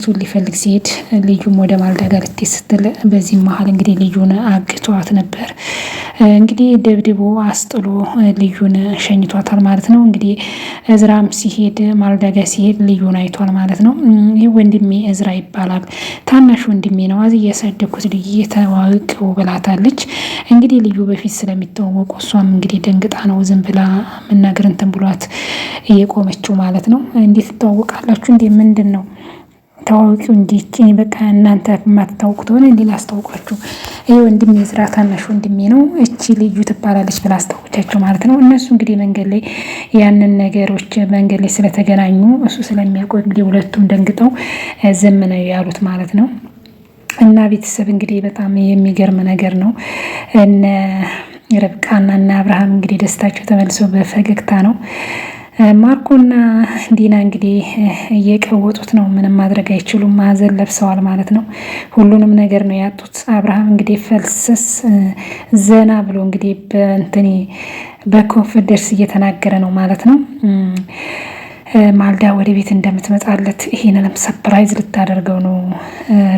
እሱን ሊፈልግ ሲሄድ ልዩም ወደ ማልዳ ጋር ልትሄድ ስትል በዚህ መሀል እንግዲህ ልዩን አግቷት ነበር። እንግዲህ ደብድቦ አስጥሎ ልዩን ሸኝቷታል ማለት ነው። እንግዲህ እዝራም ሲሄድ ማልዳ ጋር ሲሄድ ልዩን አይቷል ማለት ነው። ይህ ወንድሜ እዝራ ይባላል፣ ታናሽ ወንድሜ ነው፣ አዚ እያሳደግኩት ልዩ ተዋውቀው ብላታለች። እንግዲህ ልዩ በፊት ስለሚተዋወቁ እሷም እንግዲህ ደንግጣ ነው ዝም ብላ መናገር እንትን ብሏት እየቆመችው ማለት ነው። እንዴት ትተዋወቃላችሁ እንዴ? ምንድን ነው ታዋቂው እንዲች በቃ እናንተ የማትታወቁት ሆነ እንዴ ላስታውቃችሁ፣ ይሄ ወንድሜ እዝራ ታናሽ ወንድሜ ነው፣ እቺ ልዩ ትባላለች ብላ አስታወቀቻቸው ማለት ነው። እነሱ እንግዲህ መንገድ ላይ ያንን ነገሮች መንገድ ላይ ስለተገናኙ እሱ ስለሚያውቀው እንግዲህ ሁለቱም ደንግጠው ዝም ነው ያሉት ማለት ነው። እና ቤተሰብ እንግዲህ በጣም የሚገርም ነገር ነው። እነ ርብቃና እነ አብርሃም እንግዲህ ደስታቸው ተመልሰው በፈገግታ ነው። ማርኮና ዲና እንግዲህ እየቀወጡት ነው። ምንም ማድረግ አይችሉም። ማዘን ለብሰዋል ማለት ነው። ሁሉንም ነገር ነው ያጡት። አብርሃም እንግዲህ ፈልሰስ ዘና ብሎ እንግዲህ በኮንፊደንስ እየተናገረ ነው ማለት ነው። ማልዳ ወደ ቤት እንደምትመጣለት ይሄንንም ሰፕራይዝ ልታደርገው ነው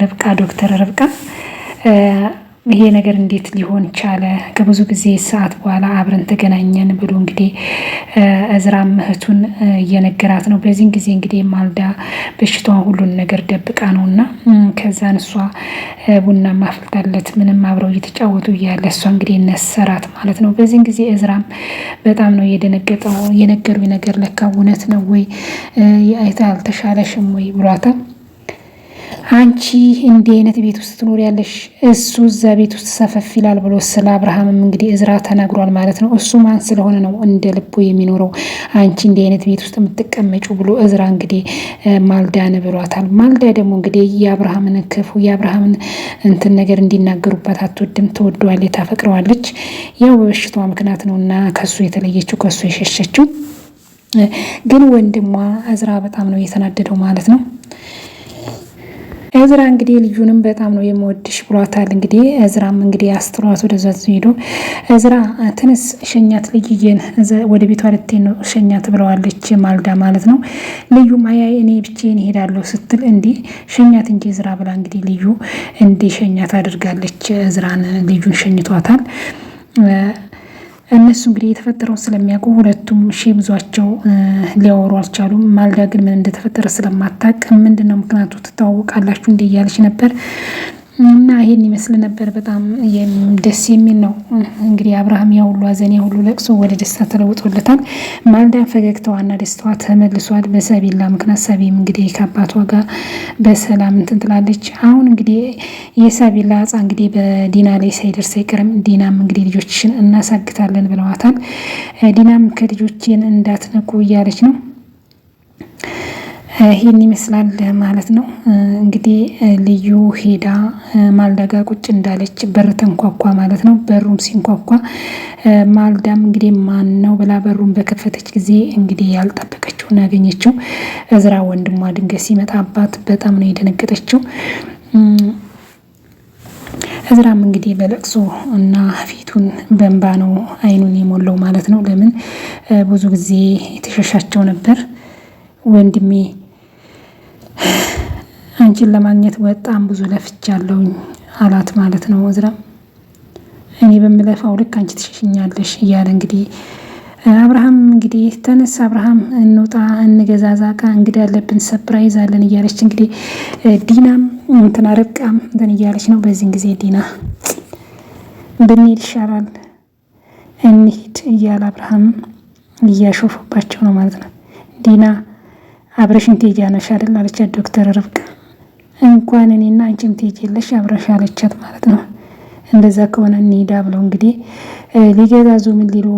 ርብቃ፣ ዶክተር ርብቃ። ይሄ ነገር እንዴት ሊሆን ቻለ? ከብዙ ጊዜ ሰዓት በኋላ አብረን ተገናኘን ብሎ እንግዲህ እዝራም እህቱን እየነገራት ነው። በዚህን ጊዜ እንግዲህ ማልዳ በሽታዋን ሁሉን ነገር ደብቃ ነው እና ከዛን እሷ ቡና ማፍልታለት ምንም አብረው እየተጫወቱ እያለ እሷ እንግዲህ ነሰራት ማለት ነው። በዚህን ጊዜ እዝራም በጣም ነው የደነገጠው። የነገሩኝ ነገር ለካ እውነት ነው ወይ አይታ አልተሻለሽም ወይ ብሏታል። አንቺ እንዲህ አይነት ቤት ውስጥ ትኖር ያለሽ እሱ እዛ ቤት ውስጥ ሰፈፍ ይላል ብሎ ስለ አብርሃምም እንግዲህ እዝራ ተናግሯል ማለት ነው። እሱ ማን ስለሆነ ነው እንደ ልቡ የሚኖረው አንቺ እንዲህ አይነት ቤት ውስጥ የምትቀመጩ ብሎ እዝራ እንግዲህ ማልዳን ብሏታል። ማልዳ ደግሞ እንግዲህ የአብርሃምን ክፉ የአብርሃምን እንትን ነገር እንዲናገሩባት አትወድም፣ ትወደዋለች፣ ታፈቅረዋለች። ያው በበሽታዋ ምክንያት ነው እና ከሱ የተለየችው ከሱ የሸሸችው። ግን ወንድሟ እዝራ በጣም ነው የተናደደው ማለት ነው። እዝራ እንግዲህ ልዩንም በጣም ነው የምወድሽ ብሏታል። እንግዲህ እዝራም እንግዲህ አስትሯት ወደዛ ሄዶ እዝራ ትንስ ሸኛት ልዩዬን ወደ ቤቷ ልትሄድ ነው ሸኛት ብለዋለች ማልዳ ማለት ነው። ልዩም አያይ እኔ ብቻዬን እሄዳለሁ ስትል እንዲህ ሸኛት እንጂ እዝራ ብላ እንግዲህ ልዩ እንዲህ ሸኛት አድርጋለች። እዝራን ልዩን ሸኝቷታል። እነሱ እንግዲህ የተፈጠረውን ስለሚያውቁ ሁለቱም ብዙቸው ሊያወሩ አልቻሉም። ማልዳ ግን ምን እንደተፈጠረ ስለማታውቅ ምንድነው ምክንያቱ ትተዋወቃላችሁ እንደ እያለች ነበር እና ይሄን ይመስል ነበር። በጣም ደስ የሚል ነው። እንግዲህ አብርሃም ያ ሁሉ ሐዘን ያ ሁሉ ለቅሶ ወደ ደስታ ተለውጦለታል። ማልዳን ፈገግታዋና ደስታዋ ተመልሷል በሰቢላ ምክንያት። ሰቢም እንግዲህ ከአባቷ ጋር በሰላም እንትን ትላለች። አሁን እንግዲህ የሰቢላ አጻ እንግዲህ በዲና ላይ ሳይደርስ አይቀርም። ዲናም እንግዲህ ልጆችሽን እናሳግታለን ብለዋታል። ዲናም ከልጆችን እንዳትነኩ እያለች ነው። ይህን ይመስላል ማለት ነው። እንግዲህ ልዩ ሄዳ ማልዳ ጋር ቁጭ እንዳለች በር ተንኳኳ ማለት ነው። በሩም ሲንኳኳ ማልዳም እንግዲህ ማን ነው ብላ በሩም በከፈተች ጊዜ እንግዲህ ያልጠበቀችውን ያገኘችው እዝራ ወንድሟ ድንገት ሲመጣባት በጣም ነው የደነገጠችው። እዝራም እንግዲህ በለቅሶ እና ፊቱን በእንባ ነው አይኑን የሞላው ማለት ነው። ለምን ብዙ ጊዜ የተሸሻቸው ነበር። ወንድሜ አንቺን ለማግኘት በጣም ብዙ ለፍቻለሁኝ አላት ማለት ነው። እዝራም እኔ በምለፋው ልክ አንቺ ትሸሽኛለሽ እያለ እንግዲህ አብርሃም እንግዲህ ተነሳ፣ አብርሃም እንውጣ፣ እንገዛዛ ዕቃ እንግዲህ ያለብን ሰፕራይዝ አለን እያለች እንግዲህ ዲናም እንትና ርብቃም እንትን እያለች ነው። በዚህን ጊዜ ዲና ብንሄድ ይሻላል እንሂድ እያለ አብርሃም እያሾፈባቸው ነው ማለት ነው። ዲና አብረሽን ትሄጃለሽ አይደል አለቻት ዶክተር ርብቃ። እንኳን እኔና አንቺም ትሄጂለሽ አብረሽ አለቻት ማለት ነው። እንደዛ ከሆነ እንሂዳ ብለው እንግዲህ ሊገዛዙ ምን ሊሉ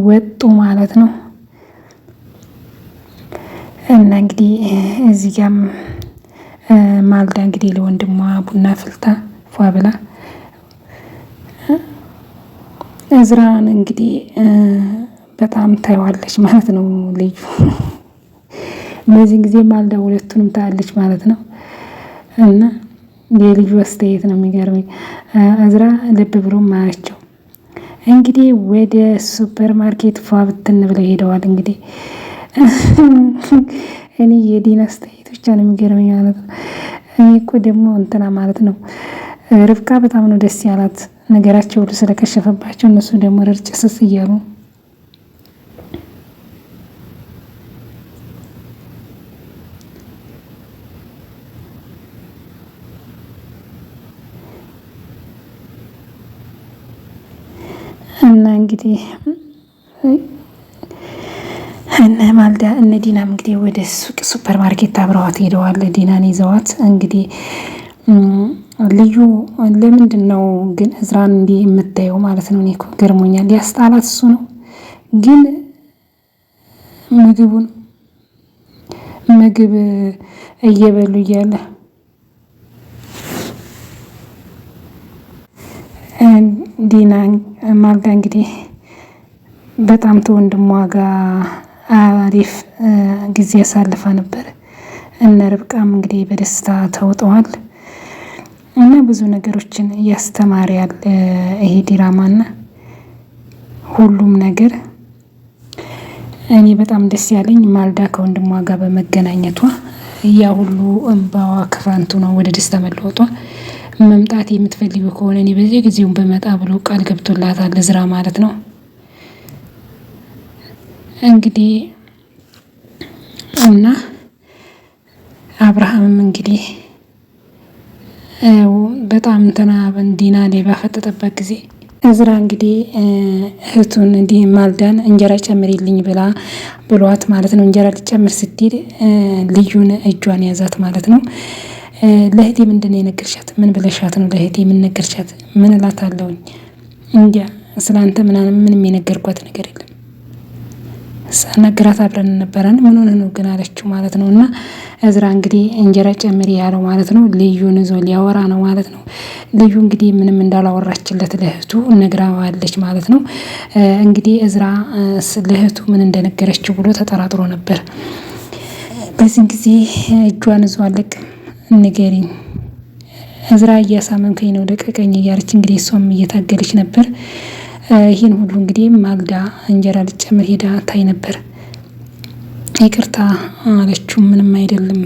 ወጡ ማለት ነው። እና እንግዲህ እዚህ ጋም ማልዳ እንግዲህ ለወንድሟ ቡና ፍልታ ፏ ብላ እዝራን እንግዲህ በጣም ታይዋለች ማለት ነው ልዩ። በዚህ ጊዜ ማልዳ ሁለቱንም ታያለች ማለት ነው። እና የልዩ አስተያየት ነው የሚገርመኝ። እዝራ ልብ ብሎ ማያቸው እንግዲህ ወደ ሱፐር ማርኬት ፏ ብትን ብለው ሄደዋል። እንግዲህ እኔ የዲና አስተያየት ብቻ ነው የሚገርመኝ ማለት ነው። እኔ እኮ ደግሞ እንትና ማለት ነው ርብቃ በጣም ነው ደስ ያላት ነገራቸው ሁሉ ስለከሸፈባቸው፣ እነሱ ደግሞ ረርጭ ስስ እያሉ እና እንግዲህ እነ ማልዳ እነ ዲናም እንግዲህ ወደ ሱፐር ማርኬት አብረዋት ሄደዋል። ዲናን ይዘዋት እንግዲህ ልዩ ለምንድን ነው ግን እዝራን እንዲህ የምታየው ማለት ነው? እኔ እኮ ገርሞኛል። ያስጣላት እሱ ነው። ግን ምግብ እየበሉ እያለ ዲና ማልዳ እንግዲህ በጣም ተወንድሟ ጋር አሪፍ ጊዜ ያሳልፋ ነበር። እነ ርብቃም እንግዲህ በደስታ ተውጠዋል እና ብዙ ነገሮችን ያስተማሪያል ይሄ ዲራማና ሁሉም ነገር። እኔ በጣም ደስ ያለኝ ማልዳ ከወንድሟ ጋር በመገናኘቷ ያ ሁሉ እንባዋ ከፋንቱ ነው ወደ ደስታ መለወጧ። መምጣት የምትፈልገው ከሆነ እኔ በዚህ ጊዜውን በመጣ ብሎ ቃል ገብቶላታል እዝራ ማለት ነው። እንግዲህ እና አብርሃምም እንግዲህ በጣም እንትና ዲና ላይ ባፈጠጠበት ጊዜ እዝራ እንግዲህ እህቱን እንዲህ ማልዳን እንጀራ ጨምሪልኝ ብሏት ማለት ነው። እንጀራ ልጨምር ስትል ልዩን እጇን ያዛት ማለት ነው። ለእህቴ ምንድን ነው የነገርሻት? ምን ብለሻት ነው ለእህቴ ምን ነገርሻት? ምን እላታለሁኝ? እንዲያ ስለአንተ ምንም የነገርኳት ነገር የለም። ሳናግራት አብረን ነበረን። ምን ሆነ ነው ግን አለችው ማለት ነው። እና እዝራ እንግዲህ እንጀራ ጨምሪ ያለው ማለት ነው ልዩን ይዞ ሊያወራ ነው ማለት ነው። ልዩ እንግዲህ ምንም እንዳላወራችለት ለእህቱ ነግራዋለች ማለት ነው። እንግዲህ እዝራ ለእህቱ ምን እንደነገረችው ብሎ ተጠራጥሮ ነበር። በዚህን ጊዜ እጇን ይዞ አለቅም ንገሪኝ እዝራ እያሳመምከኝ ነው ልቀቀኝ እያለች እንግዲህ እሷም እየታገለች ነበር። ይህን ሁሉ እንግዲህ ማልዳ እንጀራ ልጨምር ሄዳ ታይ ነበር። ይቅርታ አለችው ምንም አይደለም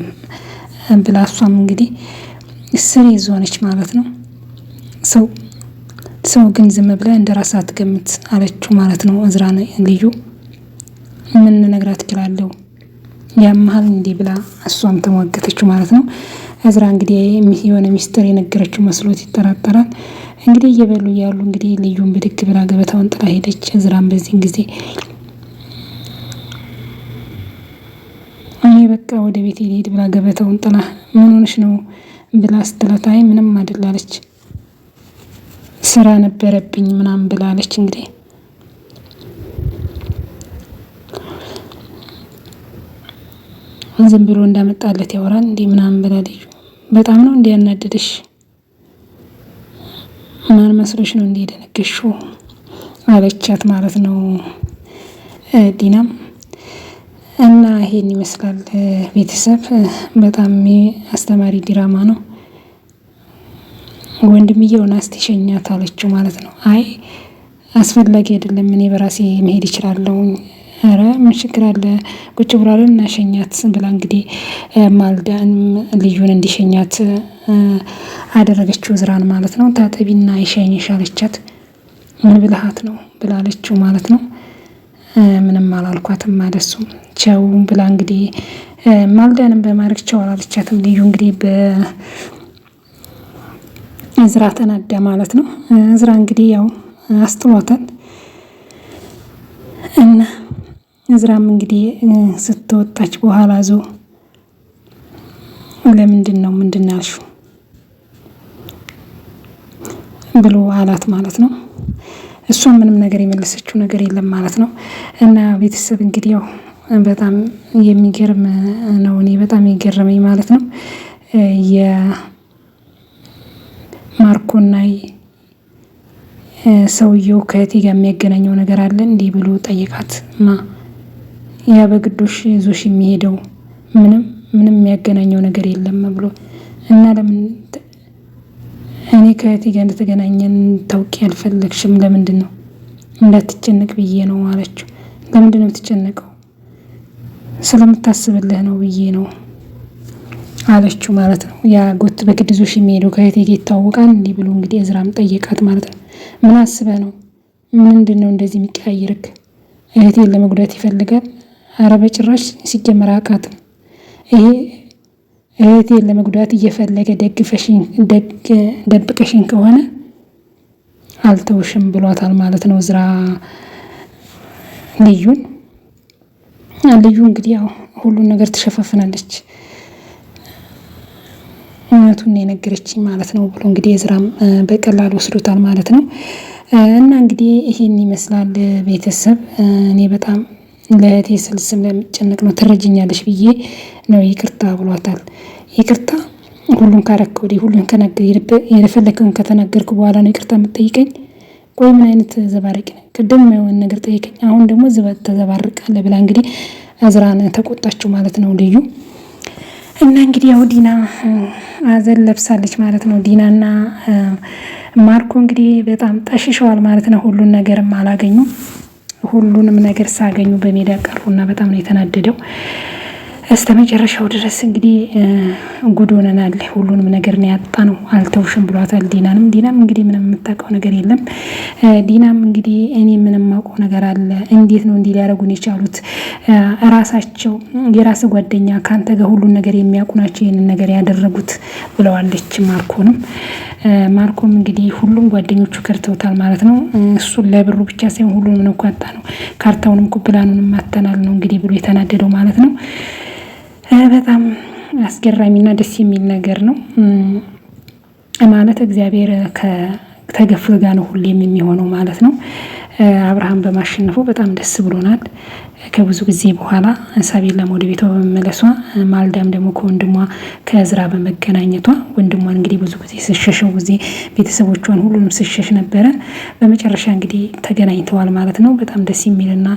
ብላ እሷም እንግዲህ ስር ይዞነች ማለት ነው። ሰው ግን ዝም ብለ እንደራስ አትገምት አለችው ማለት ነው። እዝራ ልዩ ምን ነግራት እችላለሁ ያመሃል እንዲህ ብላ እሷም ተሟገተችው ማለት ነው። እዝራ እንግዲህ የሆነ ሚስጥር የነገረችው መስሎት ይጠራጠራል። እንግዲህ እየበሉ እያሉ እንግዲህ ልዩን ብድግ ብላ ገበታውን ጥላ ሄደች። እዝራም በዚህን ጊዜ እኔ በቃ ወደ ቤት ልሄድ ብላ ገበታውን ጥላ ምን ሆነሽ ነው ብላ ስትላት አይ ምንም አይደላለች ስራ ነበረብኝ ምናምን ብላለች። እንግዲህ ዝም ብሎ እንዳመጣለት ያወራል እንዴ ምናምን ብላ ልዩ በጣም ነው እንዴ ያናደደሽ? ማን መስሎሽ ነው እንዴ ደነገሽው? አለቻት ማለት ነው ዲናም። እና ይሄን ይመስላል ቤተሰብ። በጣም አስተማሪ ድራማ ነው። ወንድምየውን አስቲ ሸኛት አለችው ማለት ነው። አይ አስፈላጊ አይደለም እኔ በራሴ መሄድ እችላለሁ። ኧረ ምን ችግር አለ ቁጭ ብሏልን እና ሸኛት ብላ እንግዲህ ማልዳን ልዩን እንዲሸኛት አደረገችው እዝራን ማለት ነው። ታጠቢና ይሸኝሽ አለቻት። ምን ብልሃት ነው ብላለችው ማለት ነው። ምንም አላልኳትም ማለሱም ቻው ብላ እንግዲህ ማልዳንም በማድረግ ቻው አላለቻትም። ልዩ እንግዲህ በእዝራ ተናዳ ማለት ነው። እዝራ እንግዲህ ያው አስጥሏታል እና እዝራም እንግዲህ ስትወጣች በኋላ ለምንድን ነው ምንድን ያልሽው ብሎ አላት ማለት ነው። እሷም ምንም ነገር የመለሰችው ነገር የለም ማለት ነው። እና ቤተሰብ እንግዲህ ያው በጣም የሚገርም ነው። እኔ በጣም የገረመኝ ማለት ነው የማርኮና ሰውየው ከእህቴ ጋር የሚያገናኘው ነገር አለ እንዲህ ብሎ ጠይቃት። ያ በግዶሽ ይዞሽ የሚሄደው ምንም የሚያገናኘው ነገር የለም ብሎ እና ለምን እኔ ከእህቴ ጋር እንደተገናኘን ታውቂ አልፈለግሽም? ለምንድን ነው? እንዳትጨነቅ ብዬ ነው አለችው። ለምንድን ነው የምትጨነቀው? ስለምታስብልህ ነው ብዬ ነው አለችው ማለት ነው። ያ ጎት በግድዞሽ የሚሄደው ከእህቴ ጋር ይታወቃል እንዲህ ብሎ እንግዲህ እዝራም ጠየቃት ማለት ነው። ምን አስበህ ነው? ምንድን ነው እንደዚህ የሚቀያይርክ? እህቴን ለመጉዳት ይፈልጋል? አረ በጭራሽ ሲጀመር አውቃትም። ይሄ እህቴን ለመጉዳት እየፈለገ ደብቀሽኝ ከሆነ አልተውሽም ብሏታል ማለት ነው እዝራ ልዩን። ልዩ እንግዲህ ያው ሁሉን ነገር ትሸፋፍናለች እውነቱን የነገረችኝ ማለት ነው ብሎ እንግዲህ እዝራም በቀላሉ ወስዶታል ማለት ነው። እና እንግዲህ ይሄን ይመስላል ቤተሰብ። እኔ በጣም ለእህቴ ስል ስለምጨነቅ ነው ትረጅኛለሽ ብዬ ነው ይቅርታ ብሏታል። ይቅርታ ሁሉን ካረክ ወዲህ ሁሉን የፈለከውን ከተናገርኩ በኋላ ነው ይቅርታ የምትጠይቀኝ? ቆይ ምን አይነት ዘባረቂ ነው? ቅድም የሆነ ነገር ጠይቀኝ፣ አሁን ደግሞ ተዘባርቃለህ ብላ እንግዲህ እዝራን ተቆጣችው ማለት ነው ልዩ። እና እንግዲህ ያው ዲና አዘን ለብሳለች ማለት ነው። ዲናና ማርኮ እንግዲህ በጣም ጠሽሸዋል ማለት ነው። ሁሉን ነገርም አላገኙም። ሁሉንም ነገር ሳገኙ በሜዳ ቀሩና በጣም ነው የተናደደው። እስከ መጨረሻው ድረስ እንግዲህ ጉድ ሆነናል። ሁሉንም ነገር ነው ያጣ ነው። አልተውሽም ብሏታል ዲናም እንግዲህ ምንም የምታውቀው ነገር የለም። ዲናም እንግዲህ እኔ ምንም የማውቀው ነገር አለ፣ እንዴት ነው እንዲህ ሊያደርጉን የቻሉት? ራሳቸው የራስ ጓደኛ ከአንተ ጋር ሁሉን ነገር የሚያውቁ ናቸው ይህንን ነገር ያደረጉት ብለዋለች። ማርኮም እንግዲህ ሁሉም ጓደኞቹ ከርተውታል ማለት ነው። እሱን ለብሩ ብቻ ሳይሆን ሁሉንም ነው ቋጣ ነው፣ ካርታውንም ኩብላኑንም ማተናል ነው እንግዲህ ብሎ የተናደደው ማለት ነው። በጣም አስገራሚና ደስ የሚል ነገር ነው ማለት እግዚአብሔር ከተገፉ ጋር ነው ሁሌም የሚሆነው ማለት ነው። አብርሃም በማሸነፉ በጣም ደስ ብሎናል። ከብዙ ጊዜ በኋላ ሳቤላም ወደ ቤቷ በመመለሷ፣ ማልዳም ደግሞ ከወንድሟ ከእዝራ በመገናኘቷ፣ ወንድሟን እንግዲህ ብዙ ጊዜ ስሸሸው ጊዜ ቤተሰቦቿን ሁሉንም ስሸሽ ነበረ። በመጨረሻ እንግዲህ ተገናኝተዋል ማለት ነው። በጣም ደስ የሚልና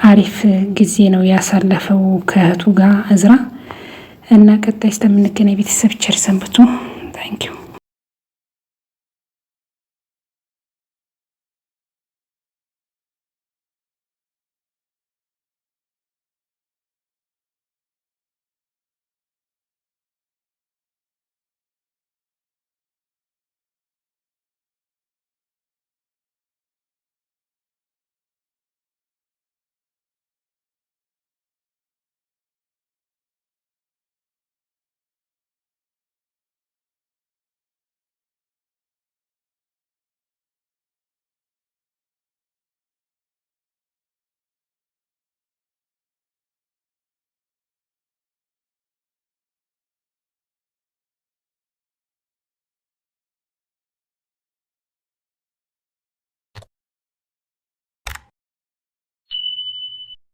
አሪፍ ጊዜ ነው ያሳለፈው ከእህቱ ጋር እዝራ። እና ቀጣይ እስከምንገናኝ ቤተሰብ ቸር ሰንብቱ። ታንኪዩ